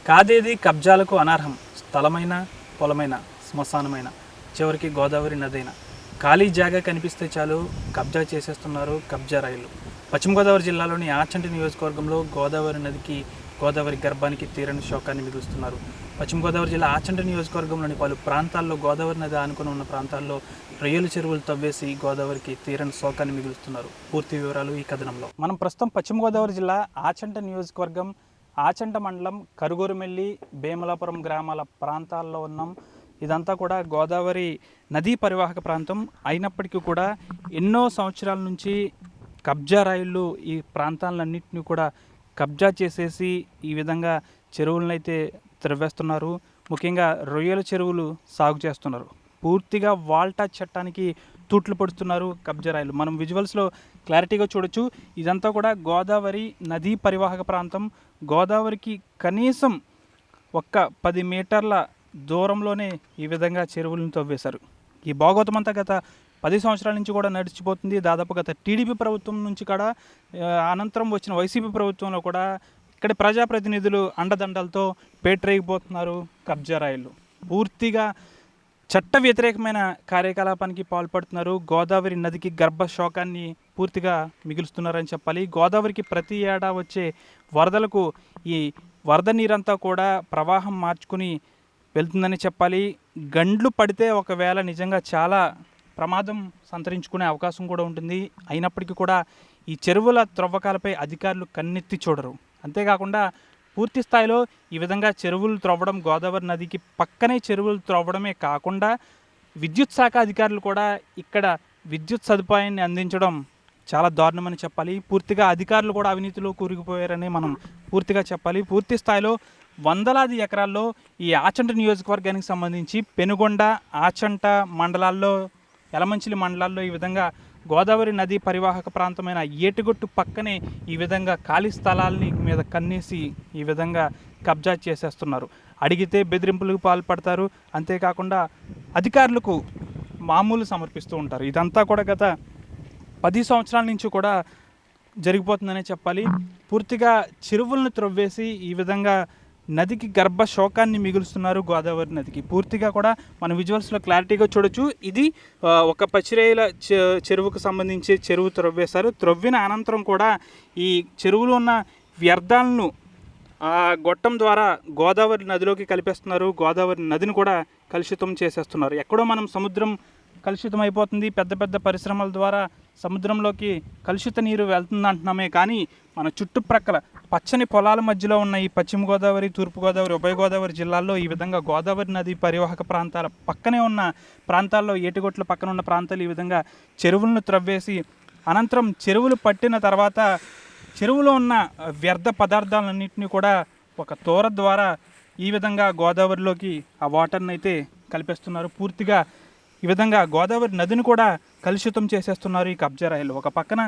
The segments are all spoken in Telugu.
కాదేది కబ్జాలకు అనర్హం. స్థలమైన, పొలమైన, శ్మశానమైన, చివరికి గోదావరి నదైన ఖాళీ జాగా కనిపిస్తే చాలు కబ్జా చేసేస్తున్నారు కబ్జా రైళ్లు. పశ్చిమ గోదావరి జిల్లాలోని ఆచంట నియోజకవర్గంలో గోదావరి నదికి, గోదావరి గర్భానికి తీరని శోకాన్ని మిగులుస్తున్నారు. పశ్చిమ గోదావరి జిల్లా ఆచంట నియోజకవర్గంలోని పలు ప్రాంతాల్లో గోదావరి నది ఆనుకుని ఉన్న ప్రాంతాల్లో రొయ్యల చెరువులు తవ్వేసి గోదావరికి తీరని శోకాన్ని మిగులుస్తున్నారు. పూర్తి వివరాలు ఈ కథనంలో. మనం ప్రస్తుతం పశ్చిమ గోదావరి జిల్లా ఆచంట నియోజకవర్గం, ఆచంట మండలం, కరుగూరుమెల్లి, భీమలాపురం గ్రామాల ప్రాంతాల్లో ఉన్నాం. ఇదంతా కూడా గోదావరి నదీ పరివాహక ప్రాంతం అయినప్పటికీ కూడా ఎన్నో సంవత్సరాల నుంచి కబ్జా రైళ్లు ఈ ప్రాంతాలన్నింటినీ కూడా కబ్జా చేసేసి ఈ విధంగా చెరువులను అయితే త్రవ్వేస్తున్నారు. ముఖ్యంగా రొయ్యల చెరువులు సాగు చేస్తున్నారు. పూర్తిగా వాల్టా చట్టానికి తూట్లు పడుతున్నారు కబ్జా రైళ్లు. మనం విజువల్స్లో క్లారిటీగా చూడొచ్చు. ఇదంతా కూడా గోదావరి నదీ పరివాహక ప్రాంతం. గోదావరికి కనీసం 10 మీటర్ల దూరంలోనే ఈ విధంగా చెరువులను తవ్వేశారు. ఈ భాగవతం అంతా గత 10 సంవత్సరాల నుంచి కూడా నడిచిపోతుంది. దాదాపు గత టీడీపీ ప్రభుత్వం నుంచి కూడా అనంతరం వచ్చిన వైసీపీ ప్రభుత్వంలో కూడా ఇక్కడ ప్రజాప్రతినిధులు అండదండలతో పేటరేగిపోతున్నారు కబ్జా రైళ్లు. పూర్తిగా చట్ట వ్యతిరేకమైన కార్యకలాపానికి పాల్పడుతున్నారు. గోదావరి నదికి గర్భ శోకాన్ని పూర్తిగా మిగులుస్తున్నారని చెప్పాలి. గోదావరికి ప్రతి ఏడా వచ్చే వరదలకు ఈ వరద నీరంతా కూడా ప్రవాహం మార్చుకుని వెళ్తుందని చెప్పాలి. గండ్లు పడితే ఒకవేళ నిజంగా చాలా ప్రమాదం సంతరించుకునే అవకాశం కూడా ఉంటుంది. అయినప్పటికీ కూడా ఈ చెరువుల త్రవ్వకాలపై అధికారులు కన్నెత్తి చూడరు. అంతేకాకుండా పూర్తి స్థాయిలో ఈ విధంగా చెరువులు త్రవ్వడం, గోదావరి నదికి పక్కనే చెరువులు త్రవ్వడమే కాకుండా విద్యుత్ శాఖ అధికారులు కూడా ఇక్కడ విద్యుత్ సదుపాయాన్ని అందించడం చాలా దారుణమని చెప్పాలి. పూర్తిగా అధికారులు కూడా అవినీతిలో కూరుకుపోయారని మనం పూర్తిగా చెప్పాలి. పూర్తి స్థాయిలో వందలాది ఎకరాల్లో ఈ ఆచంట నియోజకవర్గానికి సంబంధించి పెనుగొండ, ఆచంట మండలాల్లో, యలమంచిలి మండలాల్లో ఈ విధంగా గోదావరి నదీ పరివాహక ప్రాంతమైన ఏటిగొట్టు పక్కనే ఈ విధంగా ఖాళీ స్థలాల్ని మీద కన్నేసి ఈ విధంగా కబ్జా చేసేస్తున్నారు. అడిగితే బెదిరింపులకు పాల్పడతారు. అంతేకాకుండా అధికారులకు మామూలు సమర్పిస్తూ ఉంటారు. ఇదంతా కూడా గత 10 సంవత్సరాల నుంచి కూడా జరిగిపోతుందనే చెప్పాలి. పూర్తిగా చెరువులను త్రవ్వేసి ఈ విధంగా నదికి గర్భ శోకాన్ని మిగులుస్తున్నారు గోదావరి నదికి. పూర్తిగా కూడా మన విజువల్స్లో క్లారిటీగా చూడొచ్చు. ఇది ఒక పచ్చిరేయుల చెరువుకు సంబంధించి చెరువు త్రవ్వేశారు. త్రవ్విన అనంతరం కూడా ఈ చెరువులో ఉన్న వ్యర్థాలను ఆ గొట్టం ద్వారా గోదావరి నదిలోకి కలిపేస్తున్నారు. గోదావరి నదిని కూడా కలుషితం చేసేస్తున్నారు. ఎక్కడో మనం సముద్రం కలుషితం అయిపోతుంది, పెద్ద పెద్ద పరిశ్రమల ద్వారా సముద్రంలోకి కలుషిత నీరు వెళ్తుంది అంటున్నామే కానీ మన చుట్టుప్రక్కల పచ్చని పొలాల మధ్యలో ఉన్న ఈ పశ్చిమ గోదావరి, తూర్పు గోదావరి, ఉభయ గోదావరి జిల్లాల్లో ఈ విధంగా గోదావరి నది పరివాహక ప్రాంతాల పక్కనే ఉన్న ప్రాంతాల్లో, ఏటిగొట్ల పక్కన ఉన్న ప్రాంతాలు ఈ విధంగా చెరువులను త్రవ్వేసి అనంతరం చెరువులు పట్టిన తర్వాత చెరువులో ఉన్న వ్యర్థ పదార్థాలన్నింటినీ కూడా ఒక తోర ద్వారా ఈ విధంగా గోదావరిలోకి ఆ వాటర్ని అయితే కలిపేస్తున్నారు. పూర్తిగా ఈ విధంగా గోదావరి నదిని కూడా కలుషితం చేసేస్తున్నారు ఈ కబ్జా రైళ్లు. ఒక పక్కన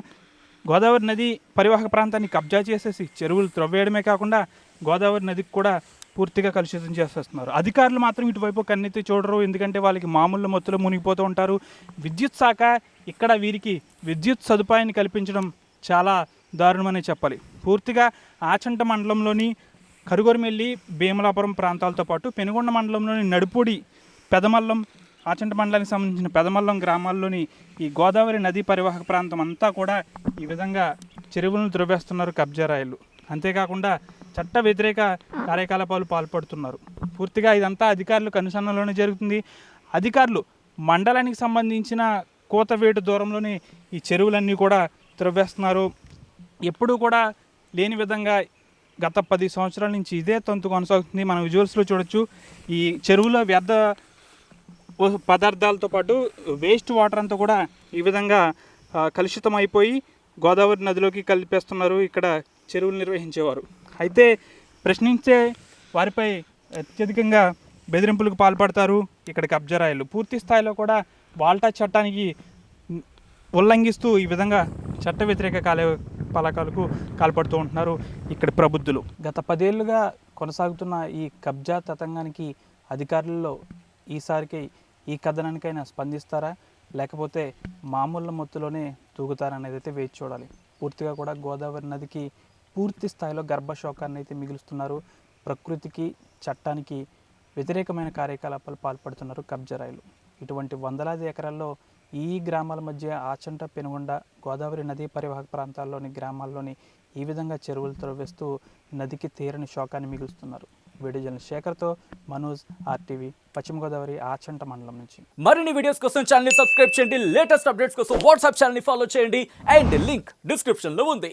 గోదావరి నది పరివాహక ప్రాంతాన్ని కబ్జా చేసేసి చెరువులు త్రవ్వేయడమే కాకుండా గోదావరి నదికి కూడా పూర్తిగా కలుషితం చేసేస్తున్నారు. అధికారులు మాత్రం ఇటువైపు కన్నెత్తి చూడరు. ఎందుకంటే వాళ్ళకి మామూలు మొత్తులు మునిగిపోతూ ఉంటారు. విద్యుత్ శాఖ ఇక్కడ వీరికి విద్యుత్ సదుపాయాన్ని కల్పించడం చాలా దారుణమని చెప్పాలి. పూర్తిగా ఆచంట మండలంలోని కరుగూరుమెల్లి, భీమలాపురం ప్రాంతాలతో పాటు పెనుగొండ మండలంలోని నడుపూడి, పెదమల్లం, ఆచంట మండలానికి సంబంధించిన పెదమల్లం గ్రామాల్లోని ఈ గోదావరి నదీ పరివాహక ప్రాంతం అంతా కూడా ఈ విధంగా చెరువులను త్రవ్వేస్తున్నారు కబ్జా రైళ్లు. అంతేకాకుండా చట్ట వ్యతిరేక కార్యకలాపాలు పాల్పడుతున్నారు. పూర్తిగా ఇదంతా అధికారులు కనుసన్నలోనే జరుగుతుంది. అధికారులు మండలానికి సంబంధించిన కోతవేటు దూరంలోనే ఈ చెరువులన్నీ కూడా త్రవ్వేస్తున్నారు. ఎప్పుడూ కూడా లేని విధంగా గత 10 సంవత్సరాల నుంచి ఇదే తంతు కొనసాగుతుంది. మనం విజువల్స్లో చూడొచ్చు. ఈ చెరువుల వ్యర్థ పదార్థాలతో పాటు వేస్ట్ వాటర్ అంతా కూడా ఈ విధంగా కలుషితం అయిపోయి గోదావరి నదిలోకి కలిపేస్తున్నారు ఇక్కడ చెరువులు నిర్వహించేవారు. అయితే ప్రశ్నించే వారిపై అత్యధికంగా బెదిరింపులకు పాల్పడతారు ఇక్కడ కబ్జా రైళ్లు. పూర్తి స్థాయిలో కూడా వాల్టా చట్టానికి ఉల్లంఘిస్తూ ఈ విధంగా చట్ట వ్యతిరేక కార్యకలాపాలకు పాల్పడుతూ ఉంటున్నారు ఇక్కడ ప్రబుద్ధులు. గత 10 ఏళ్లుగా కొనసాగుతున్న ఈ కబ్జా తతంగానికి అధికారుల్లో ఈసారికి ఈ కథనానికైనా స్పందిస్తారా, లేకపోతే మామూలు మొత్తులోనే తూగుతారనేది అయితే వేచి చూడాలి. పూర్తిగా కూడా గోదావరి నదికి పూర్తి స్థాయిలో గర్భశోకాన్ని అయితే మిగులుస్తున్నారు ప్రకృతికి చట్టానికి వ్యతిరేకమైన కార్యకలాపాలు పాల్పడుతున్నారు కబ్జా రైలు. ఇటువంటి వందలాది ఎకరాల్లో ఈ గ్రామాల మధ్య ఆచంట, పెనుగొండ, గోదావరి నదీ పరివాహక ప్రాంతాల్లోని గ్రామాల్లోని ఈ విధంగా చెరువులు త్రవ్వేస్తూ నదికి తీరని శోకాన్ని మిగులుస్తున్నారు. వీడియో జర్నలిస్ట్ శేఖర్తో మనోజ్, RTV, పశ్చిమ గోదావరి ఆచంట మండలం నుంచి. మరిన్ని వీడియోస్ కోసం ఛానల్ ని సబ్స్క్రైబ్ చేయండి. లేటెస్ట్ అప్డేట్స్ కోసం వాట్సాప్ ఛానల్ ని ఫాలో చేయండి. అండ్ లింక్ డిస్క్రిప్షన్ లో ఉంది.